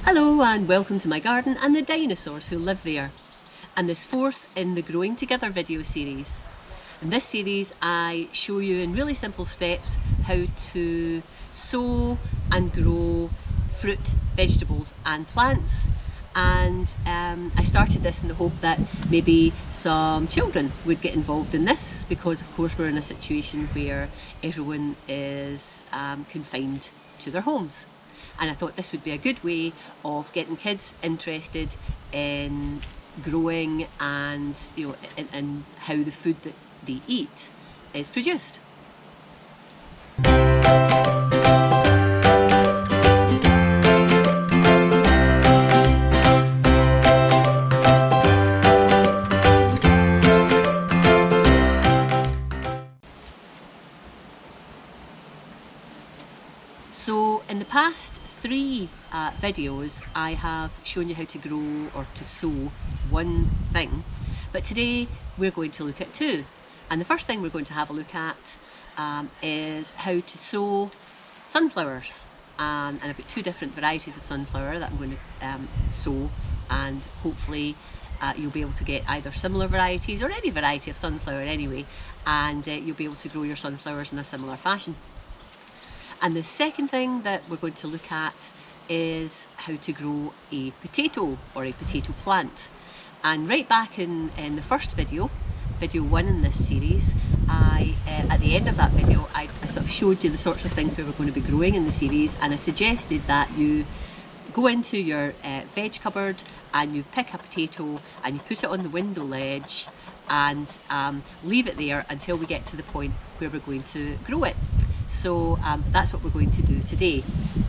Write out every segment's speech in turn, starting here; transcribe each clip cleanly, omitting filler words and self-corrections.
Hello and welcome to my garden and the dinosaurs who live there, and this fourth in the Growing Together video series. In this series I show you in really simple steps how to sow and grow fruit, vegetables and plants, and I started this in the hope that maybe some children would get involved in this, because of course we're in a situation where everyone is confined to their homes. And I thought this would be a good way of getting kids interested in growing and in how the food that they eat is produced. So in the past three videos I have shown you how to grow or to sow one thing, but today we're going to look at two. And the first thing we're going to have a look at is how to sow sunflowers. And I've got two different varieties of sunflower that I'm going to sow, and hopefully you'll be able to get either similar varieties or any variety of sunflower anyway, and you'll be able to grow your sunflowers in a similar fashion. And the second thing that we're going to look at is how to grow a potato or a potato plant. And right back in the first video 1 in this series, at the end of that video I sort of showed you the sorts of things we were going to be growing in the series, and I suggested that you go into your veg cupboard and you pick a potato and you put it on the window ledge and leave it there until we get to the point where we're going to grow it. So that's what we're going to do today.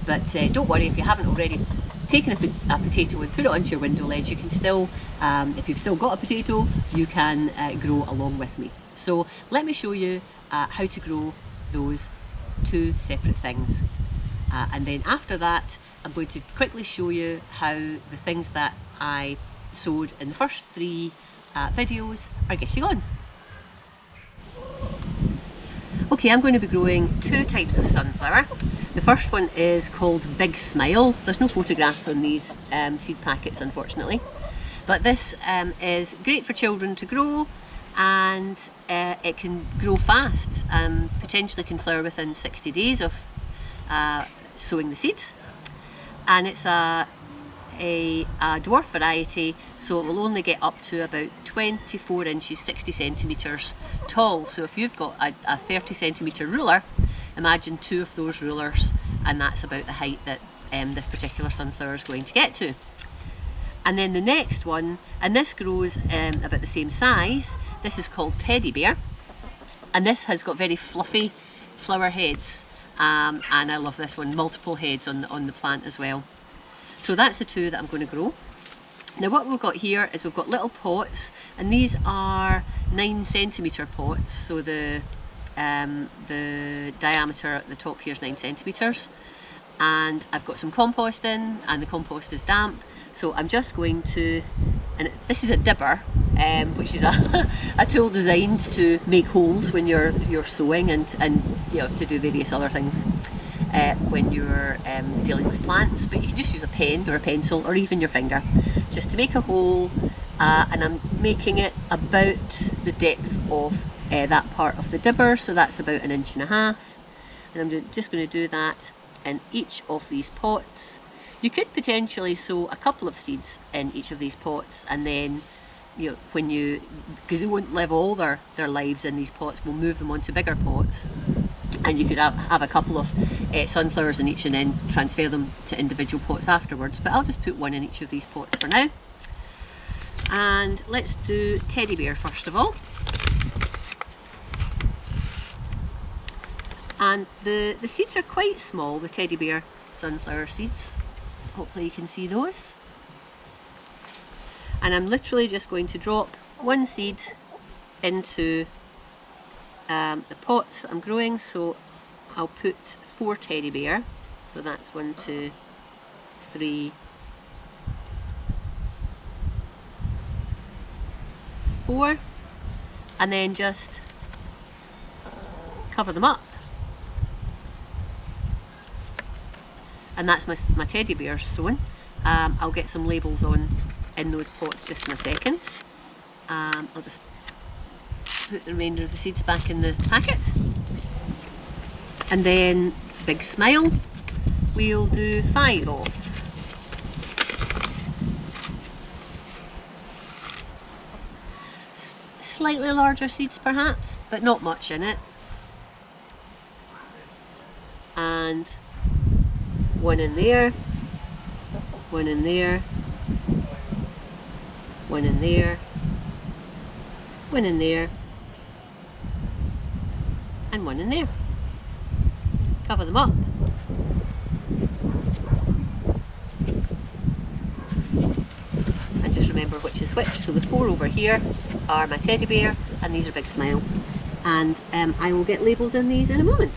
But don't worry, if you haven't already taken a potato and put it onto your window ledge, you can still, if you've still got a potato, you can grow along with me. So let me show you how to grow those two separate things. And then after that, I'm going to quickly show you how the things that I sowed in the first three videos are getting on. Okay, I'm going to be growing two types of sunflower. The first one is called Big Smile. There's no photographs on these seed packets, unfortunately. But this is great for children to grow, and it can grow fast. Potentially can flower within 60 days of sowing the seeds. And it's a dwarf variety, so it will only get up to about 24 inches, 60 centimetres tall. So if you've got a 30 centimetre ruler, imagine two of those rulers, and that's about the height that this particular sunflower is going to get to. And then the next one, and this grows about the same size, this is called Teddy Bear, and this has got very fluffy flower heads, and I love this one, multiple heads on the plant as well. So that's the two that I'm going to grow. Now what we've got here is we've got little pots, and these are 9 centimetre pots, so the diameter at the top here is 9 centimetres, and I've got some compost in, and the compost is damp, so I'm just going to, and this is a dibber, which is a tool designed to make holes when you're sowing and to do various other things when you're dealing with plants, but you can just use a pen or a pencil or even your finger just to make a hole, and I'm making it about the depth of that part of the dibber, so that's about 1.5 inches, and I'm just going to do that in each of these pots. You could potentially sow a couple of seeds in each of these pots, and then because they won't live all their lives in these pots, we'll move them onto bigger pots, and you could have a couple of sunflowers in each and then transfer them to individual pots afterwards, but I'll just put one in each of these pots for now. And let's do Teddy Bear first of all. And the seeds are quite small, the Teddy Bear sunflower seeds. Hopefully you can see those. And I'm literally just going to drop one seed into the pots that I'm growing, so I'll put 4 Teddy Bear, so that's 1, 2, 3, 4, and then just cover them up. And that's my teddy bear sewn. I'll get some labels on in those pots just in a second. I'll just put the remainder of the seeds back in the packet. And then, big smile, we'll do 5 of. Slightly larger seeds perhaps, but not much in it. And 1 in there, 1 in there, 1 in there, 1 in there, and 1 in there. Cover them up. And just remember which is which. So the 4 over here are my teddy bear, and these are Big Smile. And I will get labels in these in a moment.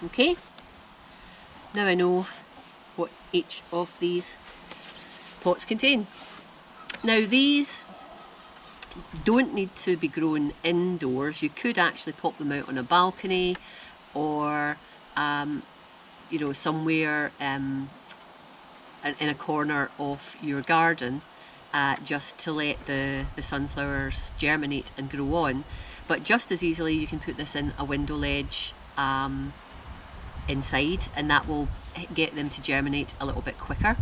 Okay, now I know what each of these pots contain. Now these don't need to be grown indoors. You could actually pop them out on a balcony or you know, somewhere in a corner of your garden just to let the sunflowers germinate and grow on. But just as easily you can put this in a window ledge inside, and that will get them to germinate a little bit quicker.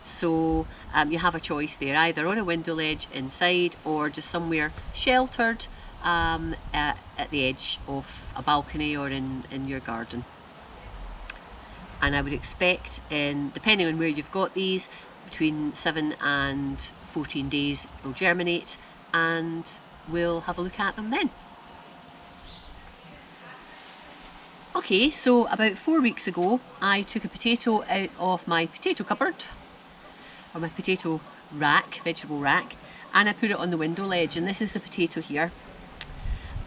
So you have a choice there, either on a window ledge inside or just somewhere sheltered at the edge of a balcony or in your garden. And I would expect, depending on where you've got these, between 7 and 14 days will germinate, and we'll have a look at them then. Okay, so about 4 weeks ago I took a potato out of my potato cupboard, or my potato rack, vegetable rack, and I put it on the window ledge, and this is the potato here.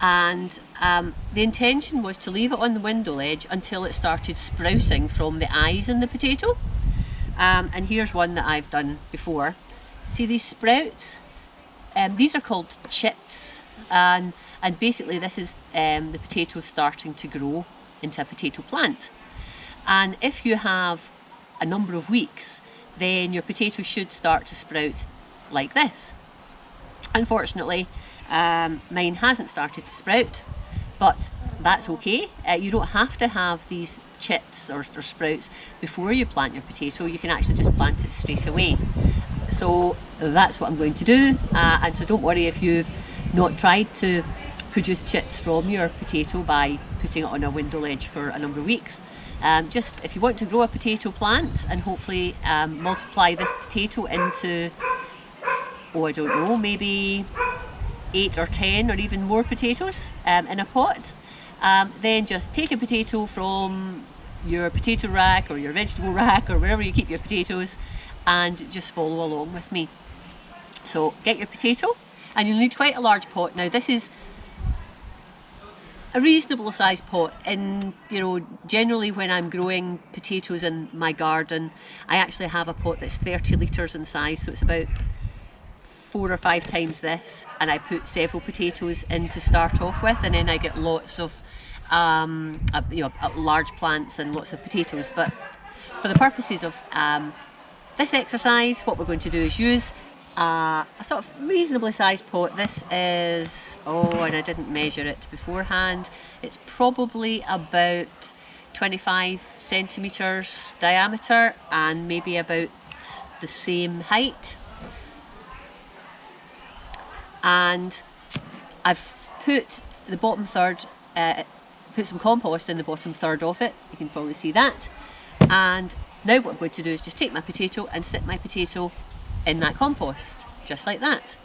And the intention was to leave it on the window ledge until it started sprouting from the eyes in the potato. And here's one that I've done before. See these sprouts? These are called chits, and basically this is the potato starting to grow into a potato plant. And if you have a number of weeks, then your potato should start to sprout like this. Unfortunately, mine hasn't started to sprout, but that's okay. You don't have to have these chits or sprouts before you plant your potato. You can actually just plant it straight away. So that's what I'm going to do, and so don't worry if you've not tried to produce chits from your potato by putting it on a window ledge for a number of weeks. Just if you want to grow a potato plant and hopefully multiply this potato into, oh I don't know, maybe 8 or 10 or even more potatoes in a pot, then just take a potato from your potato rack or your vegetable rack or wherever you keep your potatoes and just follow along with me. So get your potato, and you'll need quite a large pot. Now this is a reasonable sized pot, and you know, generally when I'm growing potatoes in my garden I actually have a pot that's 30 litres in size, so it's about 4 or 5 times this, and I put several potatoes in to start off with, and then I get lots of you know, large plants and lots of potatoes. But for the purposes of this exercise, what we're going to do is use a sort of reasonably sized pot. This is, oh, and I didn't measure it beforehand, it's probably about 25 centimetres diameter and maybe about the same height. And I've put the bottom third, put some compost in the bottom third of it, you can probably see that. And now what I'm going to do is just take my potato and sit my potato in that compost, just like that.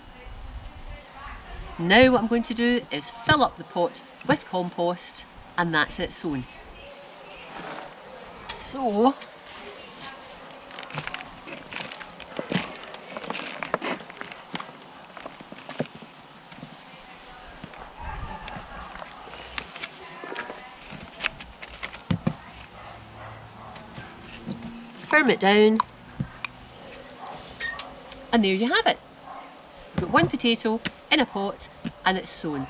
Now what I'm going to do is fill up the pot with compost, and that's it sown. So firm it down, and there you have it. We've got one potato in a pot and it's sown.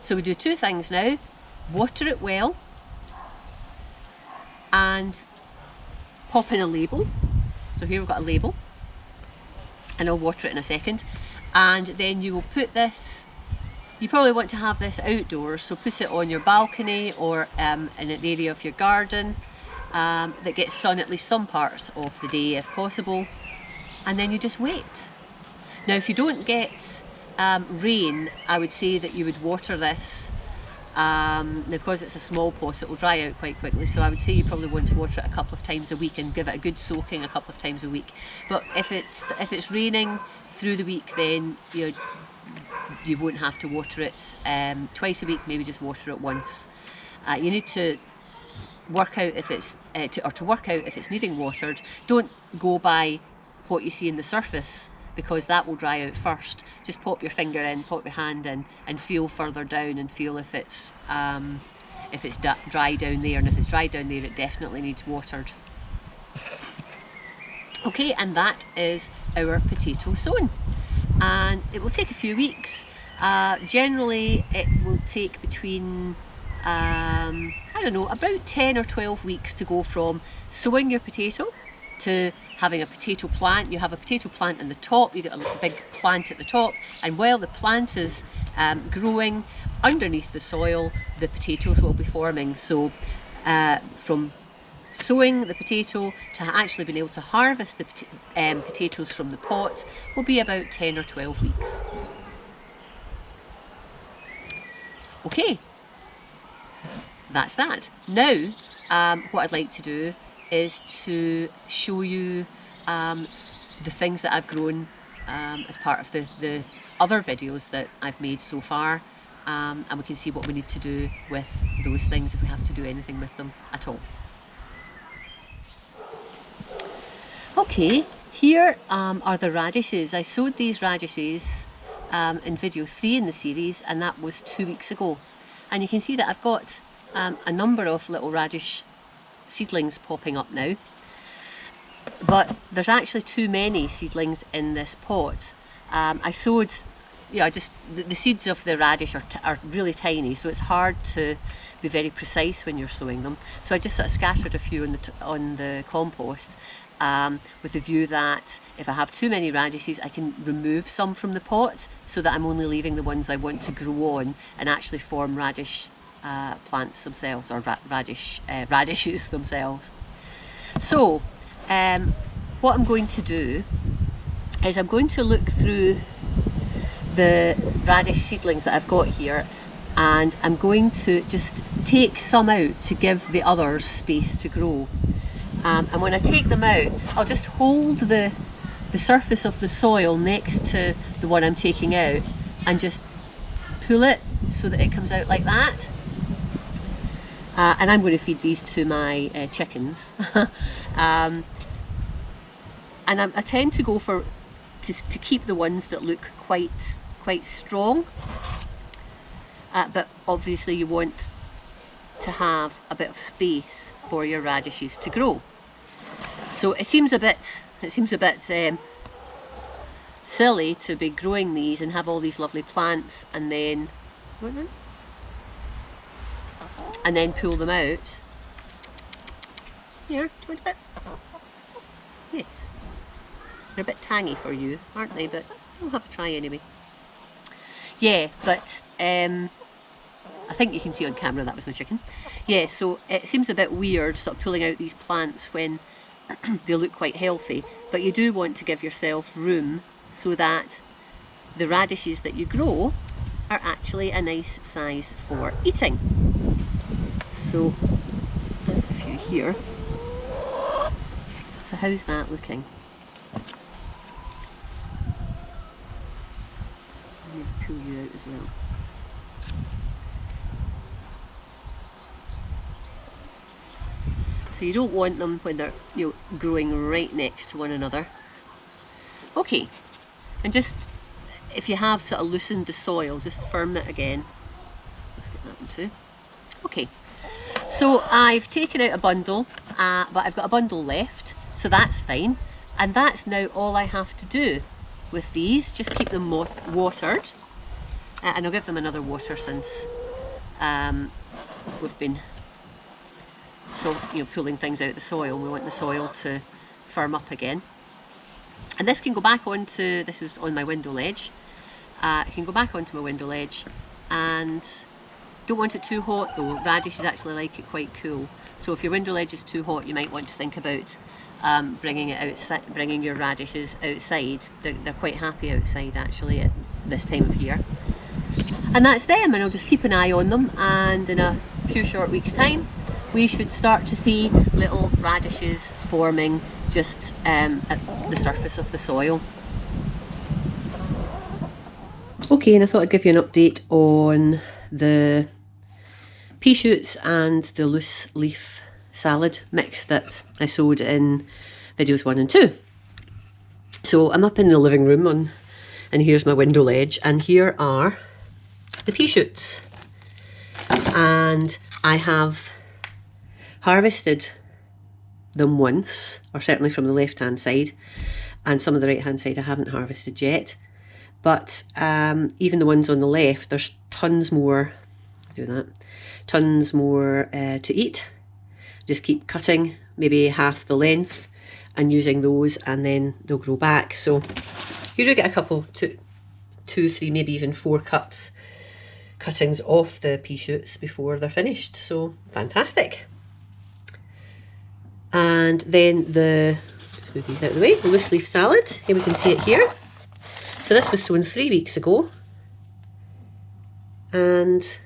So we do two things now: water it well and pop in a label. So here we've got a label, and I'll water it in a second. And then you will put this, you probably want to have this outdoors, so put it on your balcony or in an area of your garden that gets sun at least some parts of the day if possible, and then you just wait. Now if you don't get rain, I would say that you would water this. Because it's a small pot, it will dry out quite quickly, so I would say you probably want to water it a couple of times a week and give it a good soaking a couple of times a week. But if it's raining through the week, then you won't have to water it twice a week, maybe just water it once. You need to work out if it's to work out if it's needing watered. Don't go by what you see in the surface, because that will dry out first. Just pop your finger in, pop your hand in, and feel further down and feel if it's dry down there, and if it's dry down there, it definitely needs watered. Okay, and that is our potato sown, and it will take a few weeks. Generally it will take between I don't know, about 10 or 12 weeks to go from sowing your potato to having a potato plant. You have a potato plant in the top, you get a big plant at the top, and while the plant is growing underneath the soil, the potatoes will be forming. So from sowing the potato to actually being able to harvest the potatoes from the pot will be about 10 or 12 weeks. Okay, that's that. Now what I'd like to do is to show you the things that I've grown as part of the other videos that I've made so far, and we can see what we need to do with those things, if we have to do anything with them at all. Okay, here are the radishes. I sowed these radishes in video 3 in the series, and that was 2 weeks ago. And you can see that I've got a number of little radish seedlings popping up now, but there's actually too many seedlings in this pot. I sowed, the seeds of the radish are really tiny, so it's hard to be very precise when you're sowing them. So I just sort of scattered a few on the compost, with the view that if I have too many radishes, I can remove some from the pot, so that I'm only leaving the ones I want to grow on and actually form radish plants themselves, or radishes themselves. So what I'm going to do is I'm going to look through the radish seedlings that I've got here, and I'm going to just take some out to give the others space to grow. And when I take them out, I'll just hold the surface of the soil next to the one I'm taking out and just pull it so that it comes out like that. And I'm going to feed these to my chickens. And I tend to go for to keep the ones that look quite strong, but obviously you want to have a bit of space for your radishes to grow. So it seems a bit silly to be growing these and have all these lovely plants and then pull them out. Here, do you want a bit? Yes. They're a bit tangy for you, aren't they? But we'll have a try anyway. Yeah, but I think you can see on camera that was my chicken. Yeah, so it seems a bit weird sort of pulling out these plants when they look quite healthy, but you do want to give yourself room so that the radishes that you grow are actually a nice size for eating. So a few here. So how's that looking? I'm going to pull you out as well. So you don't want them when they're growing right next to one another. Okay, and just if you have sort of loosened the soil, just firm it again. Let's get that one too. Okay, so I've taken out a bundle, but I've got a bundle left. So that's fine. And that's now all I have to do with these. Just keep them watered. And I'll give them another water since we've been pulling things out of the soil. We want the soil to firm up again. And this can go back onto, this was on my window ledge. It can go back onto my window ledge, and don't want it too hot though. Radishes actually like it quite cool. So if your window ledge is too hot, you might want to think about bringing it outside, bringing your radishes outside. They're quite happy outside actually at this time of year. And that's them, and I'll just keep an eye on them, and in a few short weeks time we should start to see little radishes forming just at the surface of the soil. Okay, and I thought I'd give you an update on the pea shoots and the loose leaf salad mix that I sowed in videos 1 and 2. So I'm up in the living room and here's my window ledge, and here are the pea shoots. And I have harvested them once, or certainly from the left hand side, and some of the right hand side I haven't harvested yet. But even the ones on the left, there's tons more, tons more to eat. Just keep cutting maybe half the length and using those, and then they'll grow back. So you do get a couple, two, three, maybe even 4 cuttings off the pea shoots before they're finished. So fantastic. And then let's move these out of the way, the loose leaf salad. Here we can see it here. So this was sown 3 weeks ago, and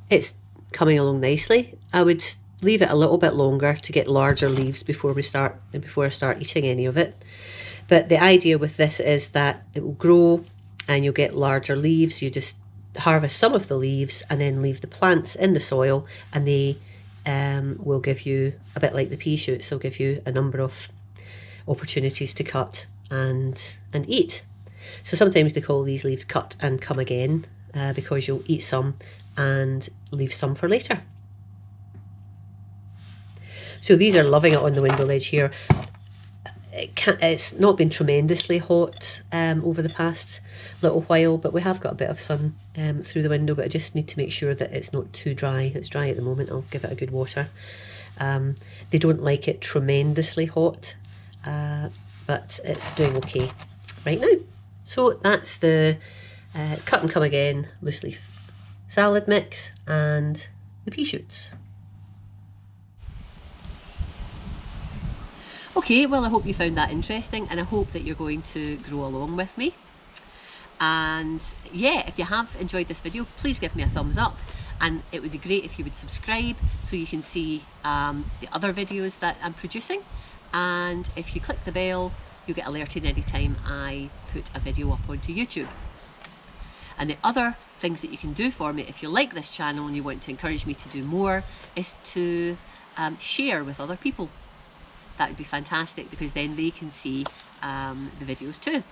it's coming along nicely. I would leave it a little bit longer to get larger leaves before I start eating any of it. But the idea with this is that it will grow and you'll get larger leaves. You just harvest some of the leaves and then leave the plants in the soil, and they will give you, a bit like the pea shoots, they'll give you a number of opportunities to cut and eat. So sometimes they call these leaves cut and come again, because you'll eat some and leave some for later. So these are loving it on the window ledge here. It's not been tremendously hot over the past little while, but we have got a bit of sun through the window, but I just need to make sure that it's not too dry. It's dry at the moment. I'll give it a good water. They don't like it tremendously hot, but it's doing okay right now. So that's the cut and come again loose leaf salad mix and the pea shoots. Okay, well, I hope you found that interesting, and I hope that you're going to grow along with me. And yeah, if you have enjoyed this video, please give me a thumbs up, and it would be great if you would subscribe so you can see the other videos that I'm producing. And if you click the bell, you'll get alerted anytime I put a video up onto YouTube. And the other things that you can do for me, if you like this channel and you want to encourage me to do more, is to share with other people. That would be fantastic, because then they can see the videos too.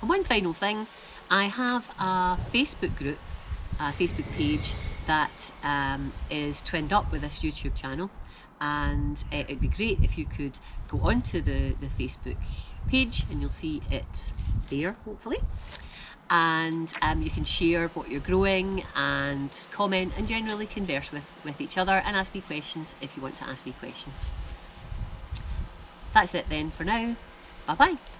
And one final thing, I have a Facebook group, a Facebook page that is twinned up with this YouTube channel, and it'd be great if you could go onto the Facebook page, and you'll see it there hopefully, and you can share what you're growing and comment and generally converse with each other, and ask me questions if you want to ask me questions. That's it then for now. Bye bye.